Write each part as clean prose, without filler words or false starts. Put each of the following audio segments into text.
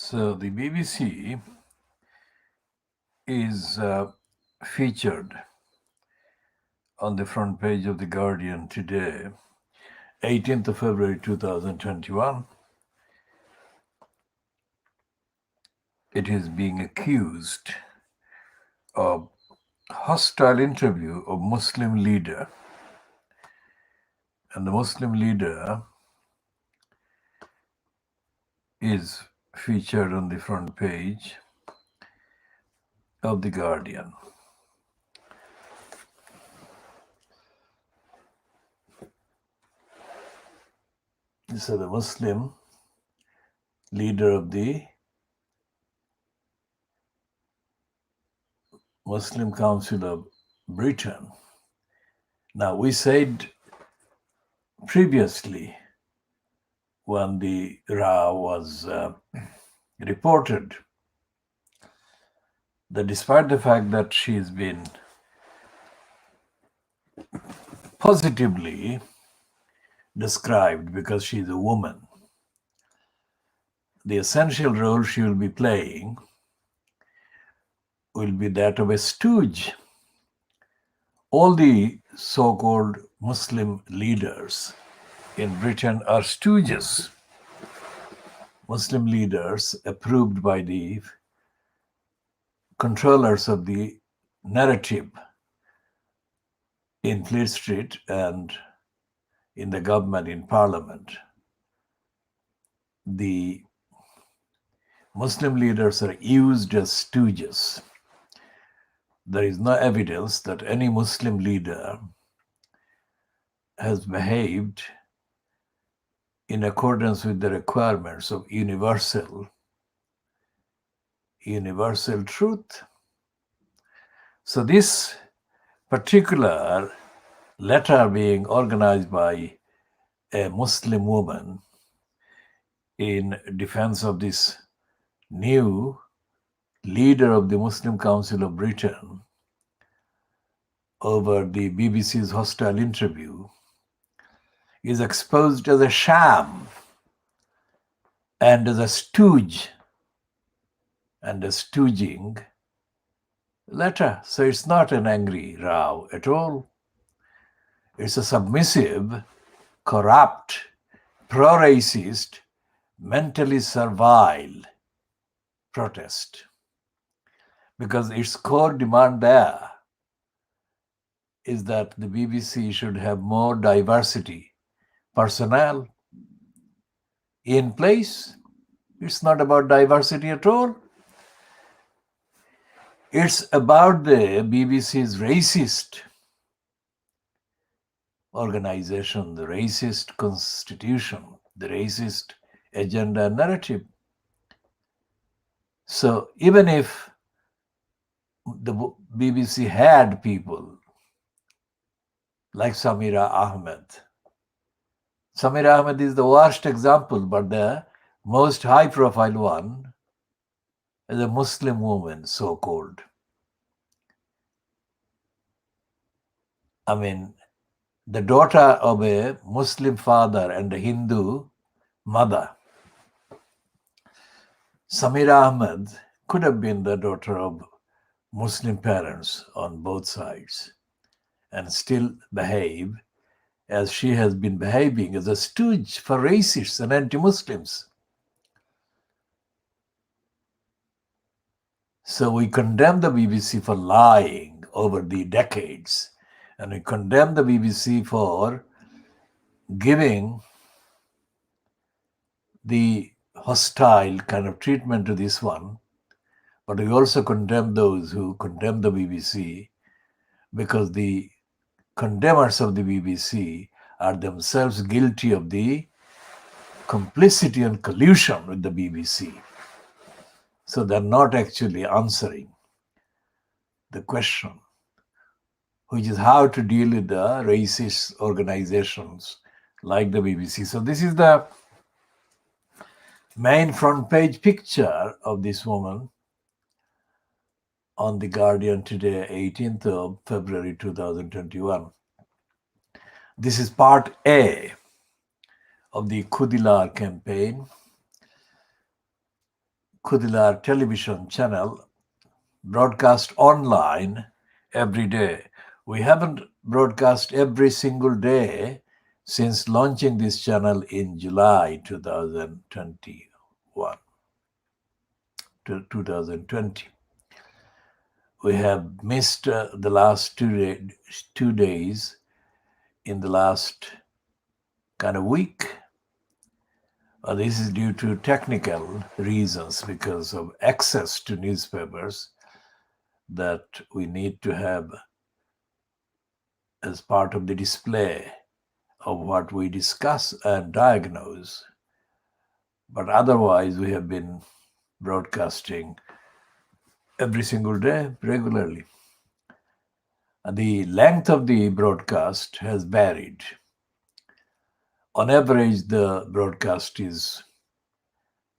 So the BBC is featured on the front page of The Guardian today, 18th of February 2021. It is being accused of hostile interview of Muslim leader. And the Muslim leader is featured on the front page of The Guardian. So the Muslim leader of the Muslim Council of Britain. Now, we said previously when the row was reported that despite the fact that she's been positively described because she's a woman, the essential role she will be playing will be that of a stooge. All the so-called Muslim leaders in Britain are stooges. Muslim leaders approved by the controllers of the narrative in Fleet Street and in the government, in parliament. The Muslim leaders are used as stooges. There is no evidence that any Muslim leader has behaved in accordance with the requirements of universal truth. So this particular letter being organized by a Muslim woman in defense of this new leader of the Muslim Council of Britain over the BBC's hostile interview is exposed as a sham and as a stooge and a stooging letter. So it's not an angry row at all. It's a submissive, corrupt, pro-racist, mentally servile protest. Because its core demand there is that the BBC should have more diversity personnel in place. It's not about diversity at all. It's about the BBC's racist organization, the racist constitution, the racist agenda and narrative. So even if the BBC had people like Samira Ahmed. Samira Ahmed is the worst example, but the most high-profile one is a Muslim woman, so-called. I mean, the daughter of a Muslim father and a Hindu mother. Samira Ahmed could have been the daughter of Muslim parents on both sides and still behave as she has been behaving as a stooge for racists and anti-Muslims. So we condemn the BBC for lying over the decades, and we condemn the BBC for giving the hostile kind of treatment to this one, but we also condemn those who condemn the BBC because the condemners of the BBC are themselves guilty of the complicity and collusion with the BBC. So they're not actually answering the question, which is how to deal with the racist organizations like the BBC. So this is the main front page picture of this woman on The Guardian today, 18th of February 2021. This is part A of the Khoodeelaar campaign. KhoodeelaarTV television channel broadcast online every day. We haven't broadcast every single day since launching this channel in July 2021 to 2020. We have missed the last 2 days in the last kind of week. This is due to technical reasons because of access to newspapers that we need to have as part of the display of what we discuss and diagnose. But otherwise, we have been broadcasting every single day regularly. The length of the broadcast has varied. On average, the broadcast is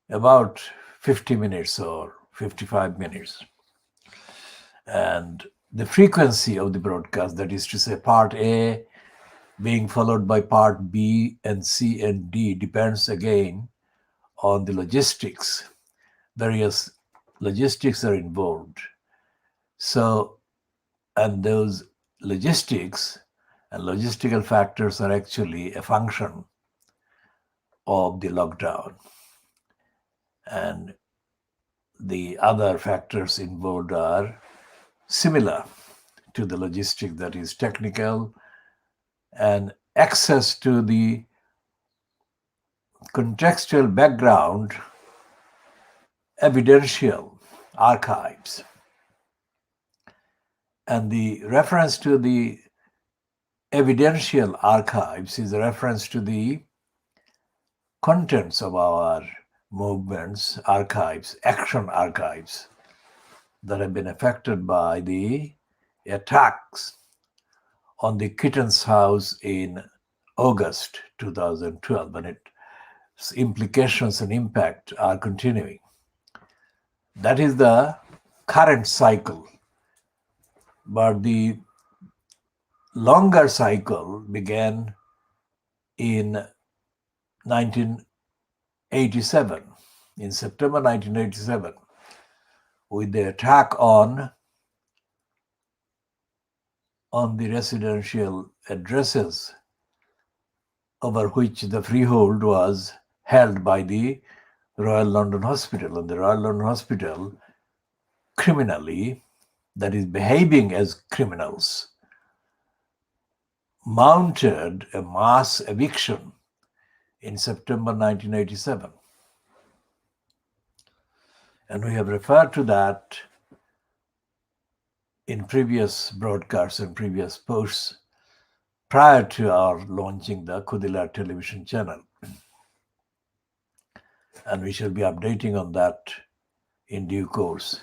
about 50 minutes or 55 minutes. And the frequency of the broadcast, that is to say, part A being followed by part B and C and D, depends again on the logistics. Various logistics are involved. So, and those logistics and logistical factors are actually a function of the lockdown. And the other factors involved are similar to the logistic, that is technical, and access to the contextual background evidential archives. And the reference to the evidential archives is a reference to the contents of our movements, archives, action archives that have been affected by the attacks on the Kitten's house in August 2012, and its implications and impact are continuing. That is the current cycle. But the longer cycle began in 1987, in September 1987, with the attack on the residential addresses over which the freehold was held by the Royal London Hospital. And the Royal London Hospital criminally, that is behaving as criminals, mounted a mass eviction in September 1987. And we have referred to that in previous broadcasts and previous posts prior to our launching the KhoodeelaarTV television channel. And we shall be updating on that in due course.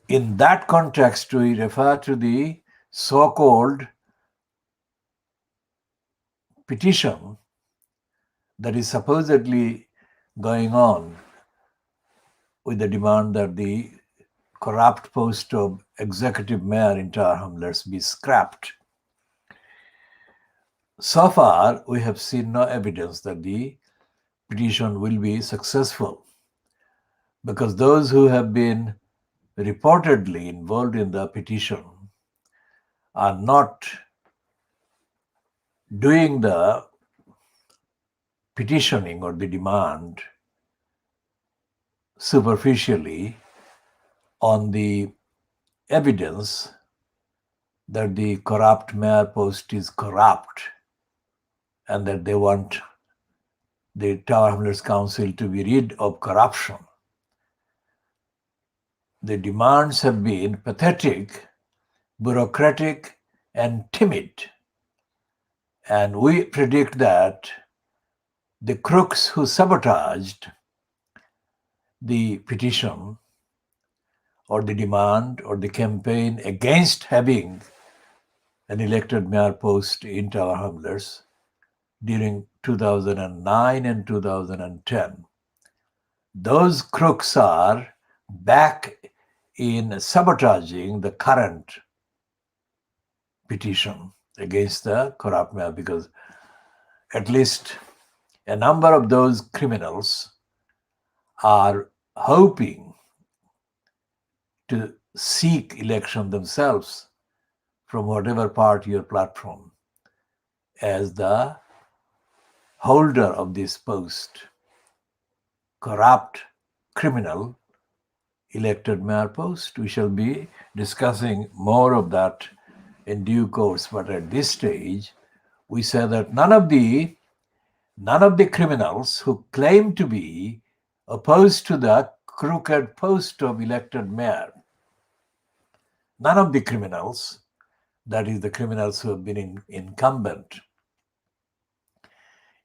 In that context, we refer to the so-called petition that is supposedly going on with the demand that the corrupt post of executive mayor in Tower Hamlets be scrapped. So far, we have seen no evidence that the petition will be successful, because those who have been reportedly involved in the petition are not doing the petitioning or the demand superficially on the evidence that the corrupt mayor post is corrupt and that they want the Tower Hamlets Council to be rid of corruption. The demands have been pathetic, bureaucratic, and timid. And we predict that the crooks who sabotaged the petition or the demand or the campaign against having an elected mayor post in Tower Hamlets during 2009 and 2010, those crooks are back in sabotaging the current petition against the corrupt mayor, because at least a number of those criminals are hoping to seek election themselves from whatever party or platform as the holder of this post, corrupt, criminal elected mayor post. We shall be discussing more of that in due course, but at this stage, we say that none of the criminals who claim to be opposed to the crooked post of elected mayor, none of the criminals, that is the criminals who have been incumbent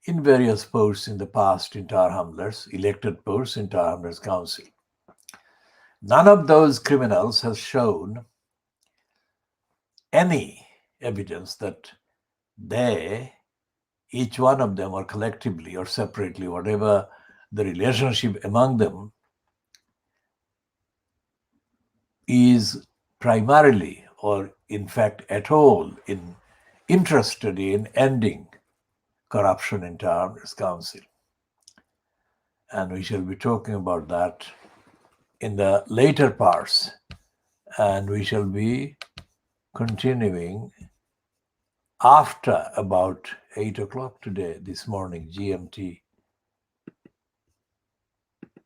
in various posts in the past in Tower Hamlets, elected posts in Tower Hamlets Council, none of those criminals has shown any evidence that they, each one of them, or collectively or separately, whatever the relationship among them, is primarily or in fact at all interested in ending corruption in Tower Hamlets Council. And we shall be talking about that in the later parts. And we shall be continuing after about 8 o'clock today, this morning, GMT